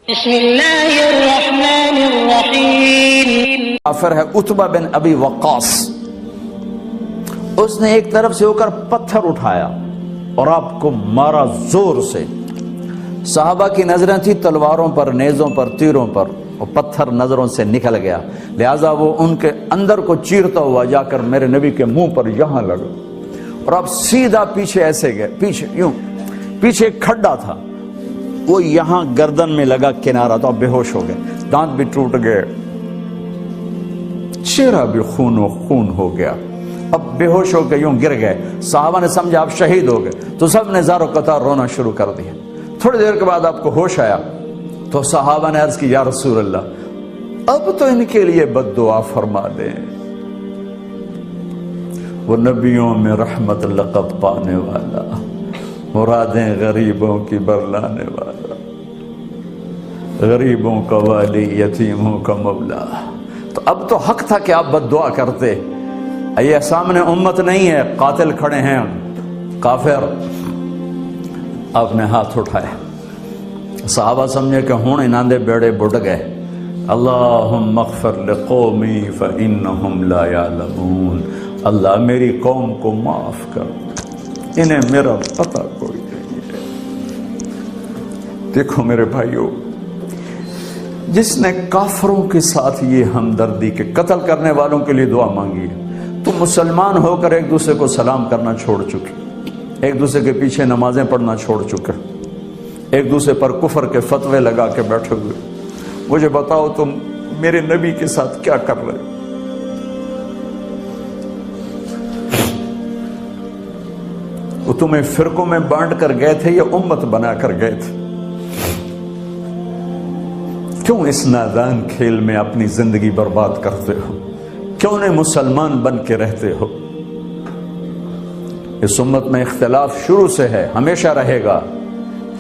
بسم اللہ الرحمن الرحیم۔ کافر ہے عتبہ بن ابی وقاص، اس نے ایک طرف سے ہو کر پتھر اٹھایا اور آپ کو مارا زور سے۔ صحابہ کی نظریں تھی تلواروں پر، نیزوں پر، تیروں پر، وہ پتھر نظروں سے نکل گیا، لہذا وہ ان کے اندر کو چیرتا ہوا جا کر میرے نبی کے منہ پر یہاں لگا، اور آپ سیدھا پیچھے ایسے گئے، پیچھے یوں، پیچھے ایک کھڈا تھا، وہ یہاں گردن میں لگا کنارہ، تو آپ بے ہوش ہو گئے، دانت بھی ٹوٹ گئے، چہرہ بھی خون و خون ہو گیا، اب بے ہوش ہو کے یوں گر گئے۔ صحابہ نے سمجھا آپ شہید ہو گئے، تو سب نے زار و قطار رونا شروع کر دیا۔ تھوڑی دیر کے بعد آپ کو ہوش آیا تو صحابہ نے عرض کی یا رسول اللہ اب تو ان کے لیے بد دعا فرما دیں، وہ نبیوں میں رحمت لقب پانے والا، مرادیں غریبوں کی برلانے والا، غریبوں کا والی، یتیموں کا مولا۔ تو اب تو حق تھا کہ آپ بد دعا کرتے۔ یہ سامنے امت نہیں ہے، قاتل کھڑے ہیں کافر۔ آپ نے ہاتھ اٹھائے، صحابہ سمجھے کہ ہوں انہاں دے بیڑے بڑھ گئے۔ اللہم اغفر لقومی فإنہم لا یعلمون، اللہ میری قوم کو معاف کر، انہیں میرا پتہ کوئی نہیں ہے۔ دیکھو میرے بھائیو، جس نے کافروں کے ساتھ یہ ہمدردی کے قتل کرنے والوں کے لیے دعا مانگی ہے، تو مسلمان ہو کر ایک دوسرے کو سلام کرنا چھوڑ چکے، ایک دوسرے کے پیچھے نمازیں پڑھنا چھوڑ چکے، ایک دوسرے پر کفر کے فتوے لگا کے بیٹھے ہوئے۔ مجھے بتاؤ تم میرے نبی کے ساتھ کیا کر رہے؟ وہ تمہیں فرقوں میں بانٹ کر گئے تھے یا امت بنا کر گئے تھے؟ کیوں اس نادان کھیل میں اپنی زندگی برباد کرتے ہو؟ کیوں نہیں مسلمان بن کے رہتے ہو؟ اس امت میں اختلاف شروع سے ہے، ہمیشہ رہے گا،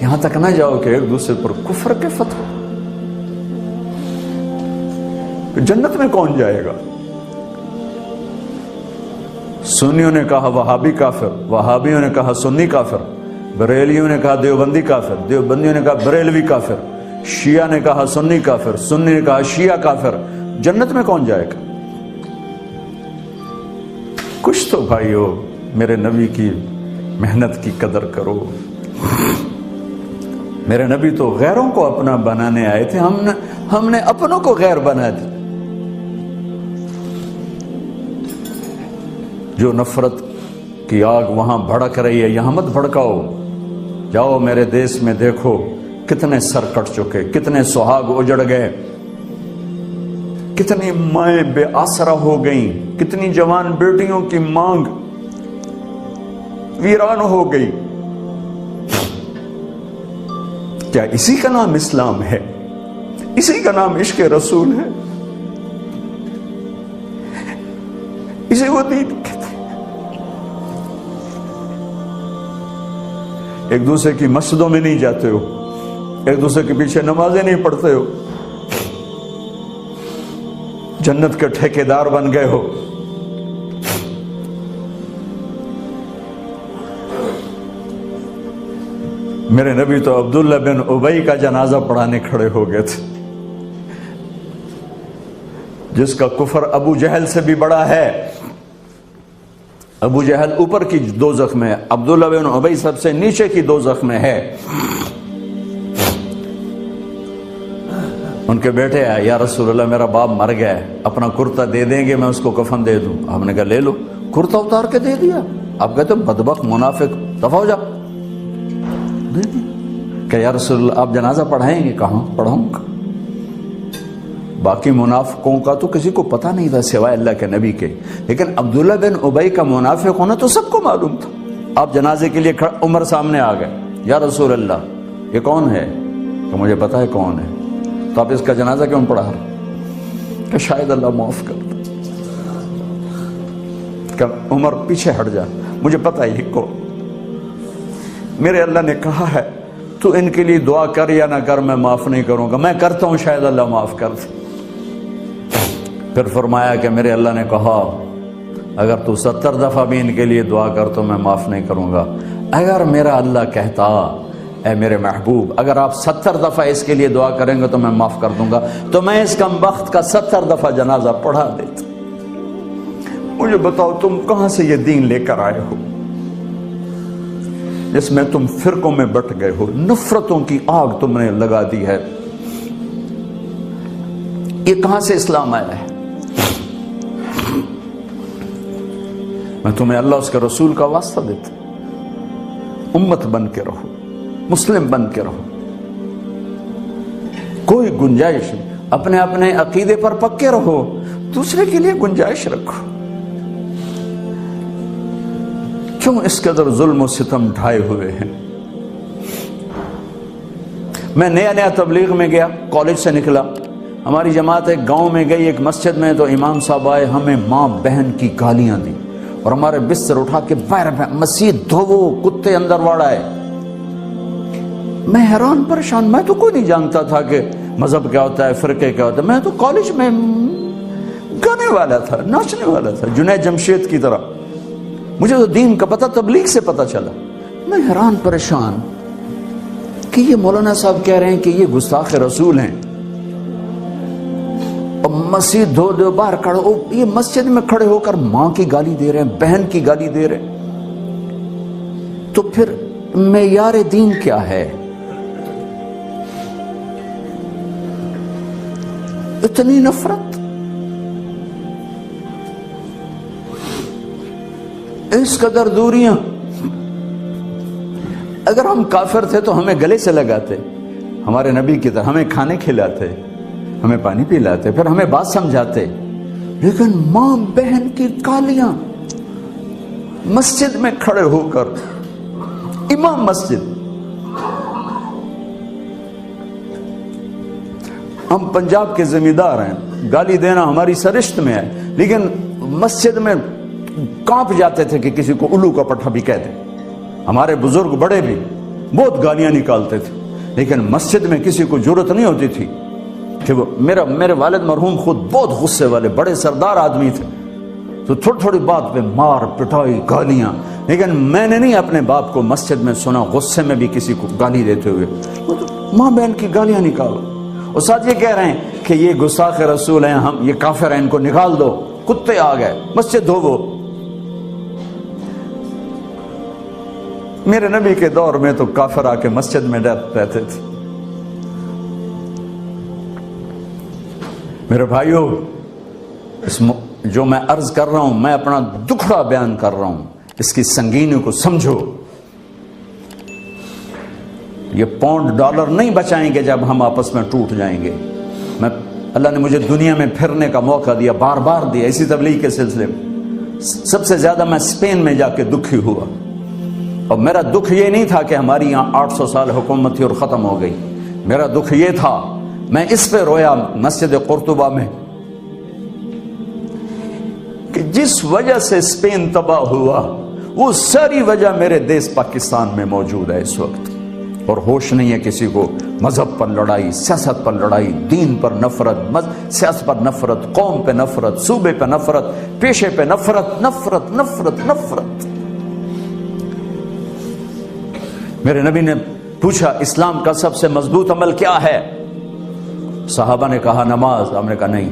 یہاں تک نہ جاؤ کہ ایک دوسرے پر کفر کے فتوے۔ جنت میں کون جائے گا؟ سنیوں نے کہا وہابی کافر، وہابیوں نے کہا سنی کافر، بریلیوں نے کہا دیوبندی کافر، دیوبندیوں نے کہا بریلوی کافر، شیعہ نے کہا سنی کافر، سنی نے کہا شیعہ کافر۔ جنت میں کون جائے گا؟ کچھ تو بھائیو میرے نبی کی محنت کی قدر کرو۔ میرے نبی تو غیروں کو اپنا بنانے آئے تھے، ہم نے اپنوں کو غیر بنا دی۔ جو نفرت کی آگ وہاں بھڑک رہی ہے، یہاں مت بھڑکاؤ۔ جاؤ میرے دیس میں دیکھو کتنے سر کٹ چکے، کتنے سہاگ اجڑ گئے، کتنی مائیں بے آسرا ہو گئیں، کتنی جوان بیٹیوں کی مانگ ویران ہو گئی۔ کیا اسی کا نام اسلام ہے؟ اسی کا نام عشق رسول ہے؟ اسے وہ دین کہتے ہیں؟ ایک دوسرے کی مسجدوں میں نہیں جاتے ہو، ایک دوسرے کے پیچھے نمازیں نہیں پڑھتے ہو، جنت کے ٹھیکیدار بن گئے ہو۔ میرے نبی تو عبداللہ بن ابی کا جنازہ پڑھانے کھڑے ہو گئے تھے، جس کا کفر ابو جہل سے بھی بڑا ہے۔ ابو جہل اوپر کی دوزخ میں، عبداللہ بن ابی سب سے نیچے کی دوزخ میں ہے۔ ان کے بیٹے آئے، یا رسول اللہ میرا باپ مر گیا ہے، اپنا کرتا دے دیں گے، میں اس کو کفن دے دوں۔ آپ نے کہا لے لو، کرتا اتار کے دے دیا۔ آپ کہتے بدبخت منافق، دفع ہو جا۔ کہ یا رسول اللہ آپ جنازہ پڑھائیں گے؟ کہاں پڑھاؤں گا؟ باقی منافقوں کا تو کسی کو پتہ نہیں تھا سوائے اللہ کے نبی کے، لیکن عبداللہ بن ابی کا منافق ہونا تو سب کو معلوم تھا۔ آپ جنازے کے لیے عمر سامنے آ گئے، یا رسول اللہ یہ کون ہے؟ کہ مجھے پتا ہے کون ہے، تو آپ اس کا جنازہ کیوں پڑھا رہے؟ کہ شاید اللہ معاف کر دے۔ کہ عمر پیچھے ہٹ جا، مجھے پتا ہے یہ کون۔ میرے اللہ نے کہا ہے تو ان کے لیے دعا کر یا نہ کر، میں معاف نہیں کروں گا، میں کرتا ہوں شاید اللہ معاف کر دے۔ پھر فرمایا کہ میرے اللہ نے کہا اگر تو 70 دفعہ بھی ان کے لیے دعا کر تو میں معاف نہیں کروں گا۔ اگر میرا اللہ کہتا اے میرے محبوب اگر آپ 70 دفعہ اس کے لیے دعا کریں گے تو میں معاف کر دوں گا. تو میں اس کم بخت کا 70 دفعہ جنازہ پڑھا دیتا. مجھے بتاؤ تم کہاں سے یہ دین لے کر آئے ہو جس میں تم فرقوں میں بٹ گئے ہو, نفرتوں کی آگ تم نے لگا دی ہے. یہ کہاں سے اسلام آیا ہے؟ میں تمہیں اللہ اس کے رسول کا واسطہ دیتا ہوں. امت بن کے رہو, مسلم بن کے رہو, کوئی گنجائش نہیں. اپنے اپنے عقیدے پر پکے رہو, دوسرے کے لیے گنجائش رکھو. کیوں اس قدر ظلم و ستم ڈھائے ہوئے ہیں؟ میں نیا تبلیغ میں گیا, کالج سے نکلا, ہماری جماعت ایک گاؤں میں گئی, ایک مسجد میں, تو امام صاحب آئے, ہمیں ماں بہن کی گالیاں دی اور ہمارے بستر اٹھا کے باہر مسجد دھوو, کتے اندر واڑائے. میں حیران پریشان, میں تو کوئی نہیں جانتا تھا کہ مذہب کیا ہوتا ہے, فرقے کیا ہوتا ہے. میں تو کالج میں گانے والا تھا, ناچنے والا تھا, جنید جمشید کی طرح. مجھے تو دین کا پتہ تبلیغ سے پتہ چلا. میں حیران پریشان کہ یہ مولانا صاحب کہہ رہے ہیں کہ یہ گستاخ رسول ہیں, اور مسجد دھو دو باہر کھڑے ہو, یہ مسجد میں کھڑے ہو کر ماں کی گالی دے رہے ہیں, بہن کی گالی دے رہے ہیں. تو پھر معیار دین کیا ہے؟ اتنی نفرت, اس قدر دوریاں. اگر ہم کافر تھے تو ہمیں گلے سے لگاتے, ہمارے نبی کی طرح ہمیں کھانے کھلاتے, ہمیں پانی پلاتے, پھر ہمیں بات سمجھاتے. لیکن ماں بہن کی گالیاں, مسجد میں کھڑے ہو کر, امام مسجد. ہم پنجاب کے زمیندار ہیں, گالی دینا ہماری سرشت میں ہے, لیکن مسجد میں کانپ جاتے تھے کہ کسی کو الو کا پٹھا بھی کہہ دیں. ہمارے بزرگ بڑے بھی بہت گالیاں نکالتے تھے, لیکن مسجد میں کسی کو جرت نہیں ہوتی تھی کہ وہ میرے والد مرحوم خود بہت غصے والے بڑے سردار آدمی تھے, تو تھوڑی بات پہ مار پٹائی گالیاں. لیکن میں نے نہیں اپنے باپ کو مسجد میں سنا غصے میں بھی کسی کو گالی دیتے ہوئے. ماں بہن کی گالیاں نکالو. اور ساتھ یہ کہہ رہے ہیں کہ یہ گستاخ رسول ہیں, ہم یہ کافر ہیں, ان کو نکال دو, کتے آ گئے, مسجد دھوو. میرے نبی کے دور میں تو کافر آ کے مسجد میں رہتے تھے. میرے بھائیو, جو میں عرض کر رہا ہوں, میں اپنا دکھڑا بیان کر رہا ہوں, اس کی سنگینی کو سمجھو. یہ پاؤنڈ ڈالر نہیں بچائیں گے جب ہم آپس میں ٹوٹ جائیں گے. اللہ نے مجھے دنیا میں پھرنے کا موقع دیا, بار بار دیا, اسی تبلیغ کے سلسلے میں. سب سے زیادہ میں اسپین میں جا کے دکھی ہوا, اور میرا دکھ یہ نہیں تھا کہ ہماری یہاں 800 سال حکومت تھی اور ختم ہو گئی. میرا دکھ یہ تھا, میں اس پہ رویا مسجد قرطبہ میں, کہ جس وجہ سے اسپین تباہ ہوا وہ ساری وجہ میرے دیس پاکستان میں موجود ہے اس وقت. اور ہوش نہیں ہے کسی کو. مذہب پر لڑائی, سیاست پر لڑائی, دین پر نفرت, سیاست پر نفرت, قوم پہ نفرت, صوبے پہ نفرت, پیشے پہ نفرت, نفرت نفرت نفرت. میرے نبی نے پوچھا اسلام کا سب سے مضبوط عمل کیا ہے؟ صحابہ نے کہا نماز, آپ نے کہا نہیں.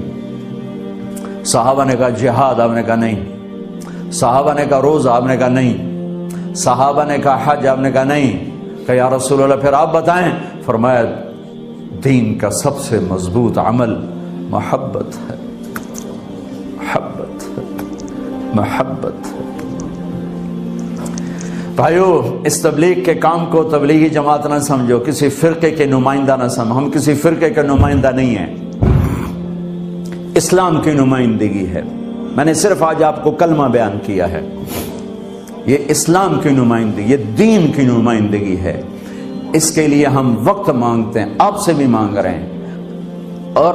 صحابہ نے کہا جہاد, آپ نے کہا نہیں. صحابہ نے کہا روزہ, آپ نے کہا نہیں. صحابہ نے کہا حج, آپ نے کہا نہیں. کہ یا رسول اللہ پھر آپ بتائیں. فرمایا دین کا سب سے مضبوط عمل محبت ہے, محبت ہے, محبت ہے. بھائیو, اس تبلیغ کے کام کو تبلیغی جماعت نہ سمجھو, کسی فرقے کے نمائندہ نہ سمجھو. ہم کسی فرقے کا نمائندہ نہیں ہیں, اسلام کی نمائندگی ہے. میں نے صرف آج آپ کو کلمہ بیان کیا ہے. یہ اسلام کی نمائندگی, یہ دین کی نمائندگی ہے. اس کے لیے ہم وقت مانگتے ہیں, آپ سے بھی مانگ رہے ہیں. اور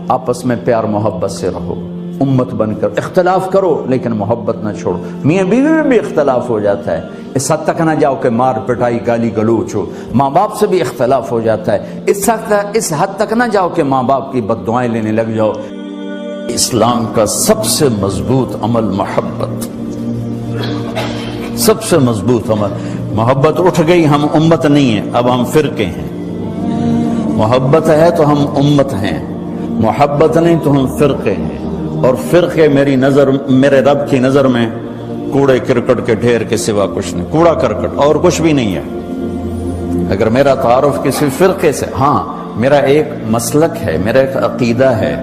آپس میں پیار محبت سے رہو, امت بن کر. اختلاف کرو لیکن محبت نہ چھوڑو. میاں بیوی میں بھی اختلاف ہو جاتا ہے, اس حد تک نہ جاؤ کہ مار پٹائی گالی گلوچ ہو. ماں باپ سے بھی اختلاف ہو جاتا ہے, اس حد تک نہ جاؤ کہ ماں باپ کی بد دعائیں لینے لگ جاؤ. اسلام کا سب سے مضبوط عمل محبت, سب سے مضبوط عمل. محبت اٹھ گئی، ہم امت نہیں ہیں، اب ہم فرقے ہیں۔ محبت ہے تو ہم امت ہیں، محبت نہیں تو ہم فرقے ہیں، اور فرقے میرے رب کی نظر میں کوڑے کرکٹ کے ڈھیر کے سوا کچھ نہیں، کوڑا کرکٹ اور کچھ بھی نہیں ہے۔ اگر میرا تعارف کسی فرقے سے، ہاں میرا ایک مسلک ہے، میرا ایک عقیدہ ہے،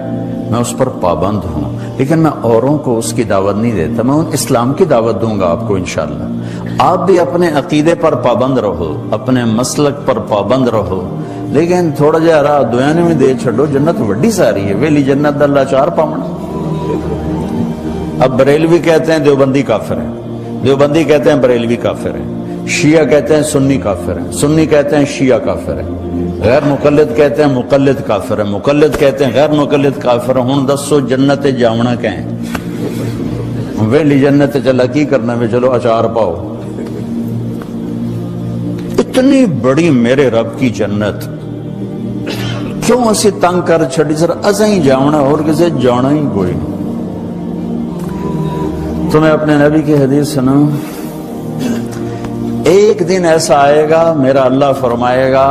میں اس پر پابند ہوں، لیکن میں اوروں کو اس کی دعوت نہیں دیتا، میں ان اسلام کی دعوت دوں گا آپ کو انشاءاللہ۔ آپ بھی اپنے عقیدے پر پابند رہو، اپنے مسلک پر پابند رہو، لیکن تھوڑا جہا راہ دویانے میں دے چھڑو، جنت وڈی ساری ہے، ویلی جنت اللہ چار پاؤں۔ اب بریلوی کہتے ہیں دیوبندی کافر ہیں، دیوبندی کہتے ہیں بریلوی کافر ہیں، شیعہ کہتے ہیں سنی کافر ہیں، سنی کہتے ہیں شیعہ کافر ہیں، غیر مقلد کہتے ہیں مقلد کافر ہیں، مقلد کہتے ہیں غیر مقلد کافر ہیں۔ ہن دسو جنت جاونا کہیں ویلی جنت چلا کی کرنا میں، چلو اچار پاؤ۔ اتنی بڑی میرے رب کی جنت کیوں اسی تنگ کر چھڑی؟ سر اساں ہی جاونا، اور کسے جانا ہی کوئی نہیں۔ تمہیں اپنے نبی کی حدیث سناؤں، ایک دن ایسا آئے گا میرا اللہ فرمائے گا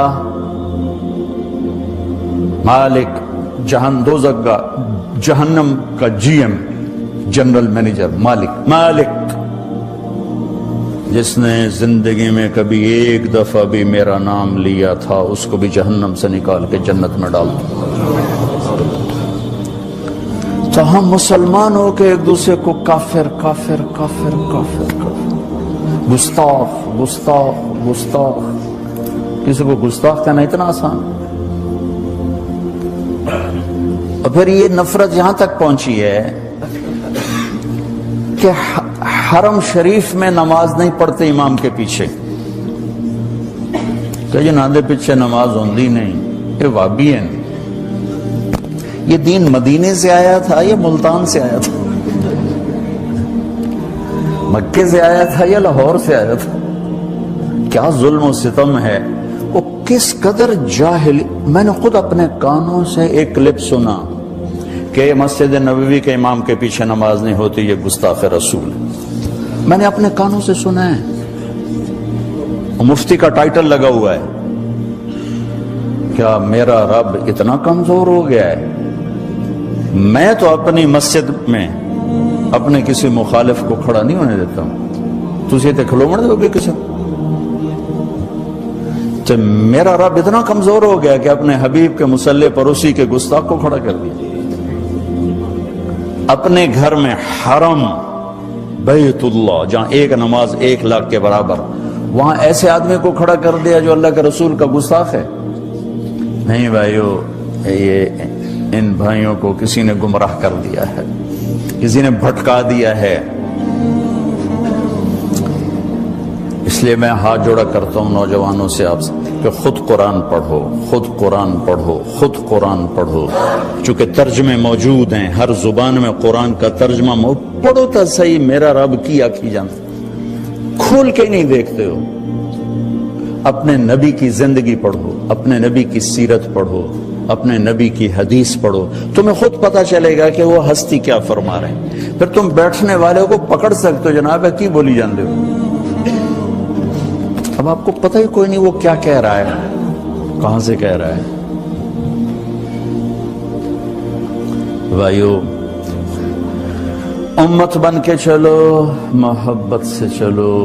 مالک دوزخ کا، جہنم کا جی ایم، جنرل مینیجر، مالک جس نے زندگی میں کبھی ایک دفعہ بھی میرا نام لیا تھا اس کو بھی جہنم سے نکال کے جنت میں ڈال دوں۔ تو ہم مسلمان ہو کے ایک دوسرے کو کافر کافر کافر کافر کافر، گستاخ گستاخ گستاخ، کسی کو گستاخ کہنا اتنا آسان؟ اور پھر یہ نفرت یہاں تک پہنچی ہے کہ حرم شریف میں نماز نہیں پڑھتے امام کے پیچھے، کہ یہ ناندے پیچھے نماز ہوندی نہیں، یہ وابی ہیں۔ یہ دین مدینے سے آیا تھا یا ملتان سے آیا تھا؟ مکے سے آیا تھا یا لاہور سے آیا تھا؟ کیا ظلم و ستم ہے، وہ کس قدر جاہل۔ میں نے خود اپنے کانوں سے ایک کلپ سنا کہ مسجد نبوی کے امام کے پیچھے نماز نہیں ہوتی، یہ گستاخ رسول ہے، میں نے اپنے کانوں سے سنا ہے، مفتی کا ٹائٹل لگا ہوا ہے۔ کیا میرا رب اتنا کمزور ہو گیا ہے؟ میں تو اپنی مسجد میں اپنے کسی مخالف کو کھڑا نہیں ہونے دیتا ہوں، تسی تے کھلومن دو گے کسی؟ تو میرا رب اتنا کمزور ہو گیا کہ اپنے حبیب کے مصلی پر اسی کے گستاخ کو کھڑا کر دیا۔ اپنے گھر میں حرم بیت اللہ جہاں ایک نماز 1,00,000 کے برابر، وہاں ایسے آدمی کو کھڑا کر دیا جو اللہ کے رسول کا گستاخ ہے۔ نہیں بھائیو، یہ ان بھائیوں کو کسی نے گمراہ کر دیا ہے، کسی نے بھٹکا دیا ہے۔ اس لیے میں ہاتھ جوڑا کرتا ہوں نوجوانوں سے آپ سے کہ خود قرآن پڑھو، خود قرآن پڑھو، خود قرآن پڑھو، چونکہ ترجمے موجود ہیں، ہر زبان میں قرآن کا ترجمہ پڑھو تا صحیح، میرا رب کی آکھی جانتا، کھول کے نہیں دیکھتے ہو۔ اپنے نبی کی زندگی پڑھو، اپنے نبی کی سیرت پڑھو، اپنے نبی کی حدیث پڑھو، تمہیں خود پتا چلے گا کہ وہ ہستی کیا فرما رہے ہیں۔ پھر تم بیٹھنے والے کو پکڑ سکتے ہو، جناب ہے کی بولی جان دے ہو، اب آپ کو پتہ ہی کوئی نہیں وہ کیا کہہ رہا ہے، کہاں سے کہہ رہا ہے۔ بھائیو، امت بن کے چلو، محبت سے چلو۔